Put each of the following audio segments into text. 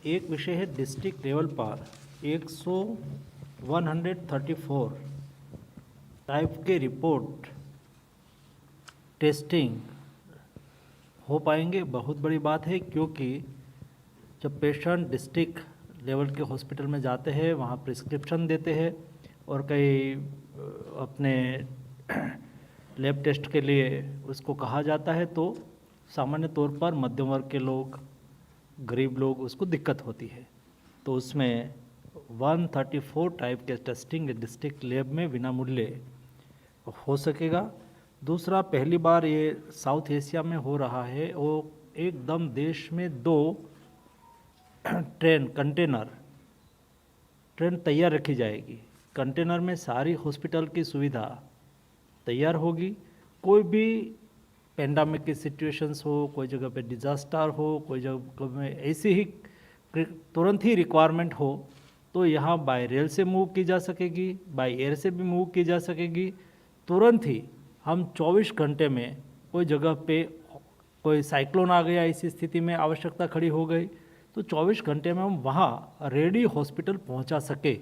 एक विषय है डिस्ट्रिक्ट लेवल पर 134 टाइप के रिपोर्ट टेस्टिंग हो पाएंगे। बहुत बड़ी बात है, क्योंकि जब पेशेंट डिस्ट्रिक्ट लेवल के हॉस्पिटल में जाते हैं, वहाँ प्रिस्क्रिप्शन देते हैं और कई अपने लैब टेस्ट के लिए उसको कहा जाता है, तो सामान्य तौर पर मध्यम वर्ग के लोग, गरीब लोग, उसको दिक्कत होती है। तो उसमें 134 टाइप के टेस्टिंग डिस्ट्रिक्ट लैब में विना मूल्य हो सकेगा। दूसरा, पहली बार ये साउथ एशिया में हो रहा है। वो एकदम देश में 2 कंटेनर ट्रेन तैयार रखी जाएगी। कंटेनर में सारी हॉस्पिटल की सुविधा तैयार होगी। कोई भी पेंडेमिक की सिचुएशंस हो, कोई जगह पे डिज़ास्टर हो, कोई जगह में ऐसी ही तुरंत ही रिक्वायरमेंट हो, तो यहाँ बाय रेल से मूव की जा सकेगी, बाय एयर से भी मूव की जा सकेगी। तुरंत ही हम 24 घंटे में कोई जगह पे कोई साइक्लोन आ गया, इसी स्थिति में आवश्यकता खड़ी हो गई, तो 24 घंटे में हम वहाँ रेडी हॉस्पिटल पहुँचा सके,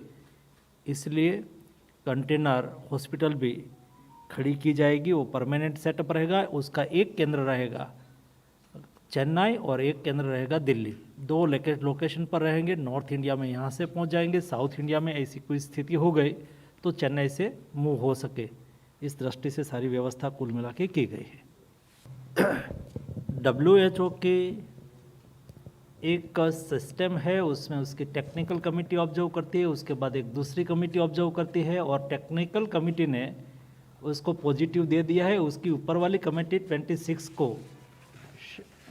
इसलिए कंटेनर हॉस्पिटल भी खड़ी की जाएगी। वो परमानेंट सेटअप रहेगा। उसका एक केंद्र रहेगा चेन्नई और एक केंद्र रहेगा दिल्ली। 2 लोकेशन पर रहेंगे। नॉर्थ इंडिया में यहाँ से पहुँच जाएंगे। साउथ इंडिया में ऐसी कोई स्थिति हो गई तो चेन्नई से मूव हो सके, इस दृष्टि से सारी व्यवस्था कुल मिला के की गई है। WHO की एक सिस्टम है, उसमें उसकी टेक्निकल कमेटी ऑब्जर्व करती है, उसके बाद एक दूसरी कमेटी ऑब्जर्व करती है, और टेक्निकल कमेटी ने उसको पॉजिटिव दे दिया है। उसकी ऊपर वाली कमेटी 26 को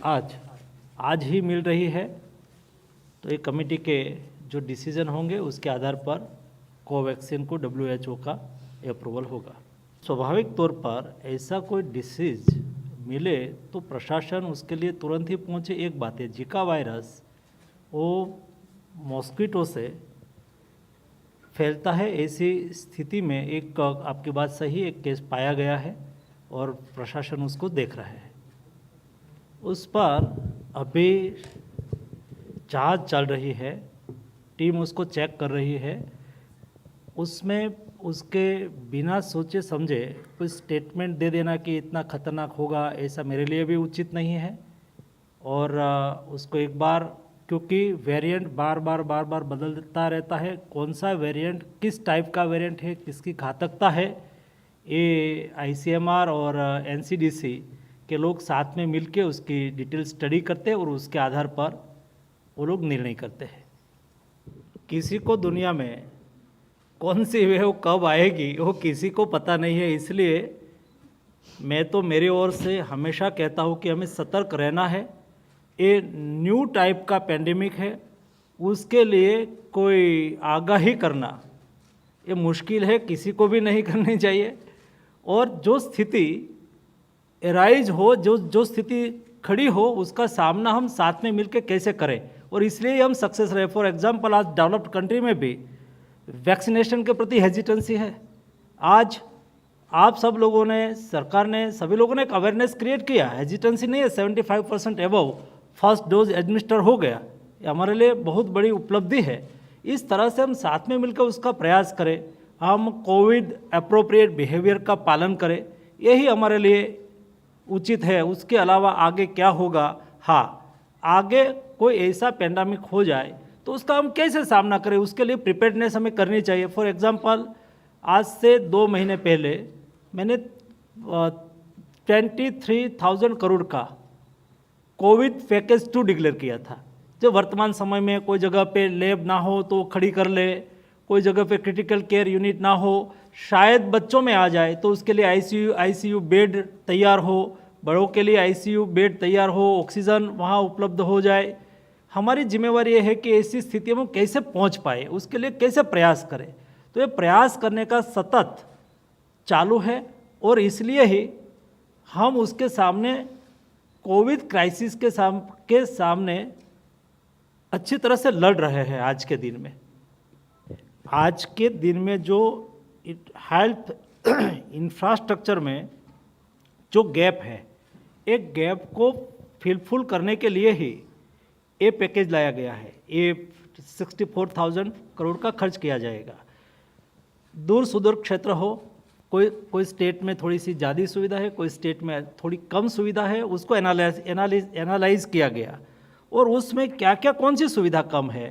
आज ही मिल रही है। तो एक कमेटी के जो डिसीजन होंगे उसके आधार पर कोवैक्सीन को WHO का अप्रूवल होगा। स्वाभाविक तौर पर ऐसा कोई डिसीज मिले तो प्रशासन उसके लिए तुरंत ही पहुंचे। एक बात है, जिका वायरस वो मॉस्किटो से फैलता है, ऐसी स्थिति में एक, आपकी बात सही, एक केस पाया गया है और प्रशासन उसको देख रहा है। उस पर अभी जांच चल रही है, टीम उसको चेक कर रही है। उसमें उसके बिना सोचे समझे कोई स्टेटमेंट दे देना कि इतना खतरनाक होगा, ऐसा मेरे लिए भी उचित नहीं है। और उसको एक बार, क्योंकि वेरिएंट बार बार बदलता रहता है, कौन सा वेरिएंट, किस टाइप का वेरिएंट है, किसकी घातकता है, ये ICMR और NCDC के लोग साथ में मिलके उसकी डिटेल स्टडी करते हैं और उसके आधार पर वो लोग निर्णय करते हैं। किसी को दुनिया में कौन सी वेव कब आएगी वो किसी को पता नहीं है, इसलिए मैं तो मेरी ओर से हमेशा कहता हूँ कि हमें सतर्क रहना है। ये न्यू टाइप का पेंडेमिक है, उसके लिए कोई आगाही करना ये मुश्किल है, किसी को भी नहीं करनी चाहिए। और जो स्थिति एराइज हो, जो स्थिति खड़ी हो, उसका सामना हम साथ में मिलकर कैसे करें, और इसलिए हम सक्सेस रहे। फॉर एग्जांपल, आज डेवलप्ड कंट्री में भी वैक्सीनेशन के प्रति हेजिटेंसी है। आज आप सब लोगों ने, सरकार ने, सभी लोगों ने एक अवेयरनेस क्रिएट किया, हेजिटेंसी नहीं है। 75% एबव फर्स्ट डोज एडमिनिस्टर हो गया, ये हमारे लिए बहुत बड़ी उपलब्धि है। इस तरह से हम साथ में मिलकर उसका प्रयास करें, हम कोविड अप्रोप्रिएट बिहेवियर का पालन करें, यही हमारे लिए उचित है। उसके अलावा आगे क्या होगा, हाँ, आगे कोई ऐसा पेंडेमिक हो जाए तो उसका हम कैसे सामना करें, उसके लिए प्रिपेयर्डनेस हमें करनी चाहिए। फॉर एग्जांपल, आज से 2 महीने पहले मैंने 23,000 करोड़ का कोविड पैकेज 2 डिक्लेयर किया था। जो वर्तमान समय में कोई जगह पे लैब ना हो तो खड़ी कर ले, कोई जगह पे क्रिटिकल केयर यूनिट ना हो, शायद बच्चों में आ जाए तो उसके लिए ICU बेड तैयार हो, बड़ों के लिए ICU बेड तैयार हो, ऑक्सीजन वहाँ उपलब्ध हो जाए। हमारी जिम्मेवारी ये है कि ऐसी स्थिति में कैसे पहुँच पाए, उसके लिए कैसे प्रयास करें। तो ये प्रयास करने का सतत चालू है, और इसलिए ही हम उसके सामने, कोविड क्राइसिस के सामने अच्छी तरह से लड़ रहे हैं। आज के दिन में जो हेल्थ इंफ्रास्ट्रक्चर में जो गैप है, एक गैप को फिलफुल करने के लिए ही ये पैकेज लाया गया है, ये 64,000 करोड़ का खर्च किया जाएगा। दूर सुदूर क्षेत्र हो, कोई स्टेट में थोड़ी सी ज़्यादा सुविधा है, कोई स्टेट में थोड़ी कम सुविधा है, उसको एनालाइज किया गया और उसमें क्या क्या कौन सी सुविधा कम है।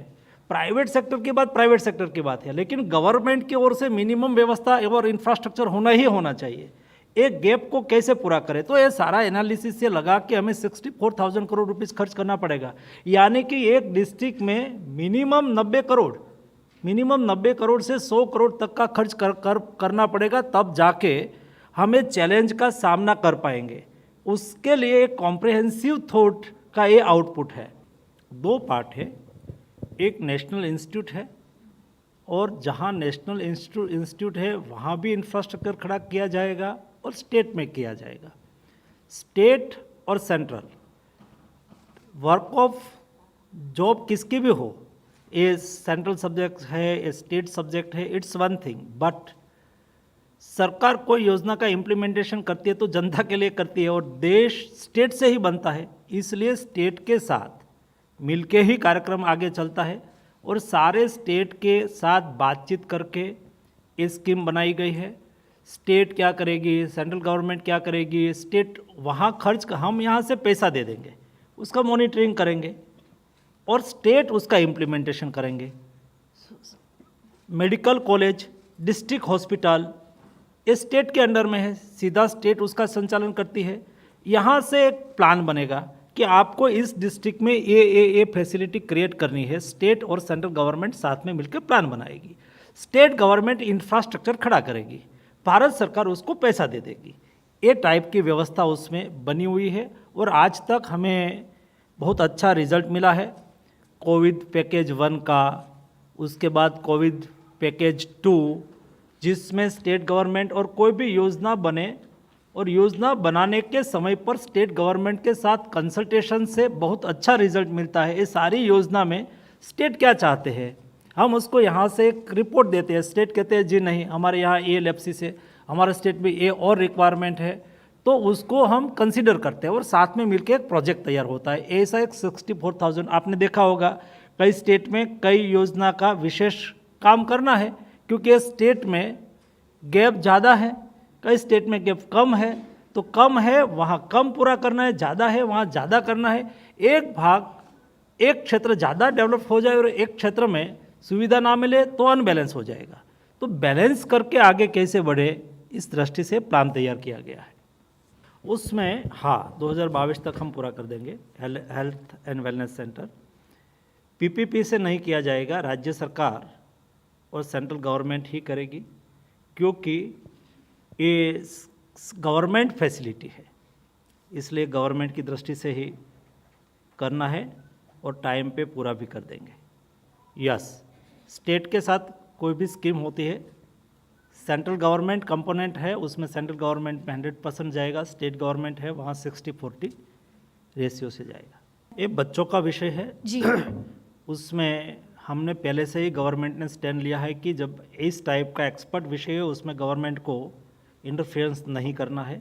प्राइवेट सेक्टर के बाद प्राइवेट सेक्टर की बात है, लेकिन गवर्नमेंट की ओर से मिनिमम व्यवस्था और इंफ्रास्ट्रक्चर होना ही होना चाहिए। एक गैप को कैसे पूरा करें, तो ये सारा एनालिसिस से लगा के हमें 64,000 करोड़ रुपीस खर्च करना पड़ेगा। यानी कि एक डिस्ट्रिक्ट में मिनिमम 90 करोड़ से 100 करोड़ तक का खर्च करना पड़ेगा, तब जाके हमें चैलेंज का सामना कर पाएंगे। उसके लिए एक कॉम्प्रिहेंसिव थॉट का ये आउटपुट है। 2 पार्ट है, एक नेशनल इंस्टीट्यूट है और जहाँ नेशनल इंस्टीट्यूट है वहाँ भी इंफ्रास्ट्रक्चर खड़ा किया जाएगा और स्टेट में किया जाएगा। स्टेट और सेंट्रल वर्क ऑफ जॉब किसकी भी हो, ये सेंट्रल सब्जेक्ट है, ये स्टेट सब्जेक्ट है, इट्स वन थिंग, बट सरकार कोई योजना का इम्प्लीमेंटेशन करती है तो जनता के लिए करती है और देश स्टेट से ही बनता है। इसलिए स्टेट के साथ मिलके ही कार्यक्रम आगे चलता है और सारे स्टेट के साथ बातचीत करके ये स्कीम बनाई गई है। स्टेट क्या करेगी, सेंट्रल गवर्नमेंट क्या करेगी, स्टेट वहाँ खर्च, हम यहाँ से पैसा दे देंगे, उसका मॉनिटरिंग करेंगे और स्टेट उसका इम्प्लीमेंटेशन करेंगे। मेडिकल कॉलेज, डिस्ट्रिक्ट हॉस्पिटल ये स्टेट के अंडर में है, सीधा स्टेट उसका संचालन करती है। यहाँ से एक प्लान बनेगा कि आपको इस डिस्ट्रिक्ट में ये फैसिलिटी क्रिएट करनी है। स्टेट और सेंट्रल गवर्नमेंट साथ में मिलकर प्लान बनाएगी। स्टेट गवर्नमेंट इंफ्रास्ट्रक्चर खड़ा करेगी, भारत सरकार उसको पैसा दे देगी। ये टाइप की व्यवस्था उसमें बनी हुई है और आज तक हमें बहुत अच्छा रिजल्ट मिला है। कोविड पैकेज 1 का, उसके बाद कोविड पैकेज 2, जिसमें स्टेट गवर्नमेंट और कोई भी योजना बने और योजना बनाने के समय पर स्टेट गवर्नमेंट के साथ कंसल्टेशन से बहुत अच्छा रिजल्ट मिलता है। ये सारी योजना में स्टेट क्या चाहते हैं, हम उसको यहाँ से एक रिपोर्ट देते हैं। स्टेट कहते हैं जी नहीं, हमारे यहाँ ये लेप्सिस से, हमारे स्टेट में ये और रिक्वायरमेंट है, तो उसको हम कंसीडर करते हैं और साथ में मिलकर एक प्रोजेक्ट तैयार होता है। ऐसा एक 64,000 आपने देखा होगा, कई स्टेट में कई योजना का विशेष काम करना है क्योंकि स्टेट में गैप ज़्यादा है, कई स्टेट में गैप कम है, तो कम है वहाँ कम पूरा करना है, ज़्यादा है वहाँ ज़्यादा करना है। एक क्षेत्र ज़्यादा डेवलप हो जाए और एक क्षेत्र में सुविधा ना मिले तो अनबैलेंस हो जाएगा। तो बैलेंस करके आगे कैसे बढ़े, इस दृष्टि से प्लान तैयार किया गया है। उसमें 2022 तक हम पूरा कर देंगे। Health and wellness centre PPP से नहीं किया जाएगा, राज्य सरकार और सेंट्रल गवर्नमेंट ही करेगी क्योंकि ये गवर्नमेंट फैसिलिटी है, इसलिए गवर्नमेंट की दृष्टि से ही करना है और टाइम पे पूरा भी कर देंगे। यस, स्टेट के साथ कोई भी स्कीम होती है, सेंट्रल गवर्नमेंट कंपोनेंट है, उसमें सेंट्रल गवर्नमेंट में 100% जाएगा, स्टेट गवर्नमेंट है वहाँ 60-40 रेशियो से जाएगा। ये बच्चों का विषय है जी। उसमें हमने पहले से ही गवर्नमेंट ने स्टैंड लिया है कि जब इस टाइप का एक्सपर्ट विषय है उसमें गवर्नमेंट को इंटरफेरेंस नहीं करना है।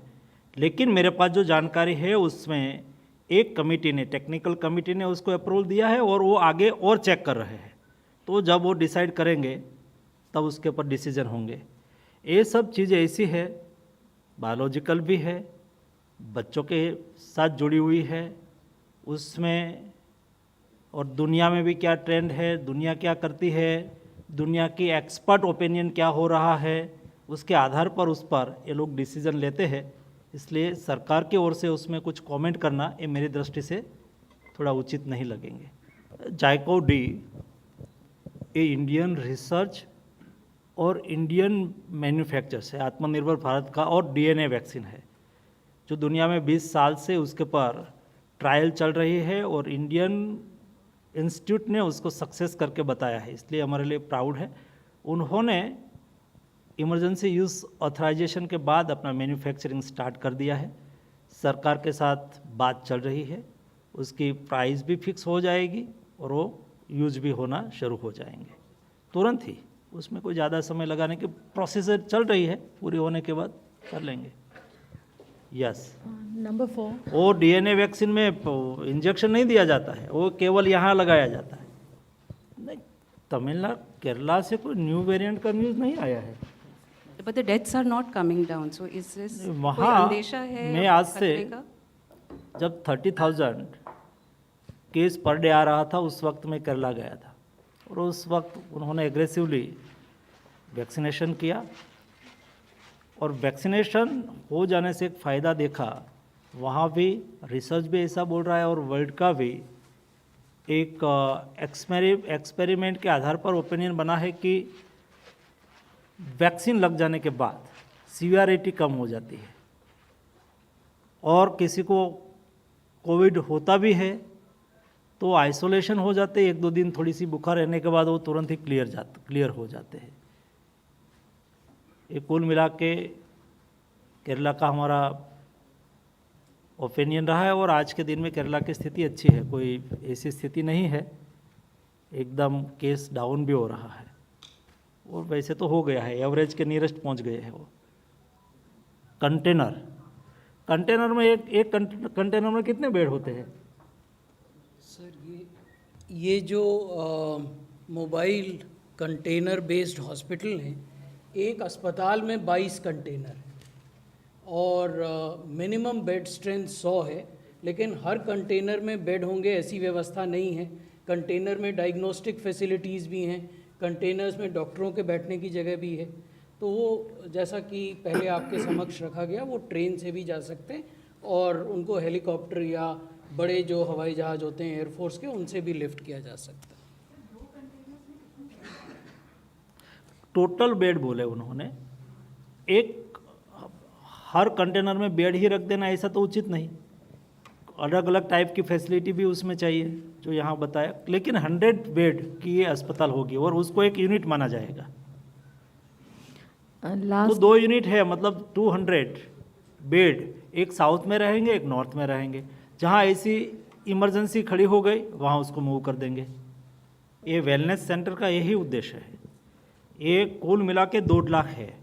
लेकिन मेरे पास जो जानकारी है उसमें एक कमेटी ने, टेक्निकल कमेटी ने उसको अप्रूवल दिया है और वो आगे और चेक कर रहे हैं, तो जब वो डिसाइड करेंगे तब उसके ऊपर डिसीजन होंगे। ये सब चीज़ें ऐसी है, बायोलॉजिकल भी है, बच्चों के साथ जुड़ी हुई है उसमें, और दुनिया में भी क्या ट्रेंड है, दुनिया क्या करती है, दुनिया की एक्सपर्ट ओपिनियन क्या हो रहा है, उसके आधार पर उस पर ये लोग डिसीजन लेते हैं। इसलिए सरकार की ओर से उसमें कुछ कमेंट करना ये मेरी दृष्टि से थोड़ा उचित नहीं लगेंगे। जाइकोव डी ये इंडियन रिसर्च और इंडियन मैन्युफैक्चर्स है, आत्मनिर्भर भारत का, और डीएनए वैक्सीन है जो दुनिया में 20 साल से उसके पर ट्रायल चल रही है और इंडियन इंस्टीट्यूट ने उसको सक्सेस करके बताया है, इसलिए हमारे लिए प्राउड है। उन्होंने इमरजेंसी यूज़ ऑथराइजेशन के बाद अपना मैन्युफैक्चरिंग स्टार्ट कर दिया है, सरकार के साथ बात चल रही है, उसकी प्राइस भी फिक्स हो जाएगी और वो यूज भी होना शुरू हो जाएंगे तुरंत ही। उसमें कोई ज़्यादा समय लगाने की प्रोसीजर चल रही है, पूरी होने के बाद कर लेंगे। यस। Number 4. वो डीएनए वैक्सीन में इंजेक्शन नहीं दिया जाता है, वो केवल यहाँ लगाया जाता है। नहीं, तमिलनाडु केरला से कोई न्यू वेरिएंट का न्यूज़ नहीं आया है। But the deaths are not coming down. So is this कोई वहाँ अंदेशा है मैं आज से खतरे का? जब 30,000 केस पर डे आ रहा था, उस वक्त मैं केरला गया था और उस वक्त उन्होंने एग्रेसिवली वैक्सीनेशन किया और वैक्सीनेशन हो जाने से एक फ़ायदा देखा। वहाँ भी रिसर्च भी ऐसा बोल रहा है और वर्ल्ड का भी एक एक्सपेरिमेंट के आधार पर ओपिनियन बना है कि वैक्सीन लग जाने के बाद सीवियरिटी कम हो जाती है और किसी को कोविड होता भी है तो आइसोलेशन हो जाते हैं, 1-2 दिन थोड़ी सी बुखार रहने के बाद वो तुरंत ही क्लियर हो जाते हैं। ये कुल मिला के केरला का हमारा ओपिनियन रहा है और आज के दिन में केरला की स्थिति अच्छी है, कोई ऐसी स्थिति नहीं है, एकदम केस डाउन भी हो रहा है और वैसे तो हो गया है, एवरेज के नियरेस्ट पहुंच गए हैं वो। कंटेनर में एक कंटेनर में कितने बेड होते हैं? सर ये जो मोबाइल कंटेनर बेस्ड हॉस्पिटल हैं, एक अस्पताल में 22 कंटेनर है और मिनिमम बेड स्ट्रेंथ 100 है, लेकिन हर कंटेनर में बेड होंगे ऐसी व्यवस्था नहीं है। कंटेनर में डायग्नोस्टिक फैसिलिटीज़ भी हैं, कंटेनर्स में डॉक्टरों के बैठने की जगह भी है। तो वो जैसा कि पहले आपके समक्ष रखा गया, वो ट्रेन से भी जा सकते हैं और उनको हेलीकॉप्टर या बड़े जो हवाई जहाज़ होते हैं एयरफोर्स के, उनसे भी लिफ्ट किया जा सकता है। टोटल बेड बोले उन्होंने, एक हर कंटेनर में बेड ही रख देना ऐसा तो उचित नहीं, अलग अलग टाइप की फैसिलिटी भी उसमें चाहिए जो यहाँ बताया। लेकिन 100 बेड की ये अस्पताल होगी और उसको एक यूनिट माना जाएगा। तो 2 यूनिट है, मतलब 200 बेड, एक साउथ में रहेंगे एक नॉर्थ में रहेंगे। जहाँ ऐसी इमरजेंसी खड़ी हो गई वहाँ उसको मूव कर देंगे। ये वेलनेस सेंटर का यही उद्देश्य है। ये कुल मिला के 2 लाख है,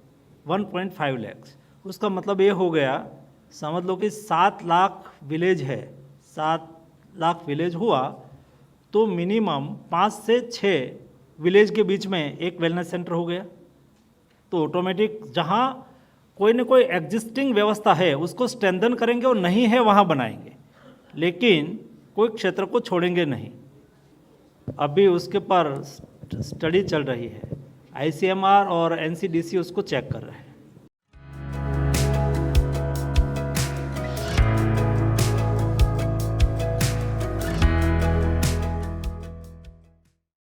1.5 लाख। उसका मतलब ये हो गया, समझ लो कि 7 लाख विलेज है, 7 लाख विलेज हुआ तो मिनिमम 5 से 6 विलेज के बीच में एक वेलनेस सेंटर हो गया। तो ऑटोमेटिक जहाँ कोई न कोई एग्जिस्टिंग व्यवस्था है उसको स्ट्रेंथन करेंगे और नहीं है वहाँ बनाएंगे, लेकिन कोई क्षेत्र को छोड़ेंगे नहीं। अभी उसके पर स्टडी चल रही है, ICMR और NCDC उसको चेक कर रहे हैं।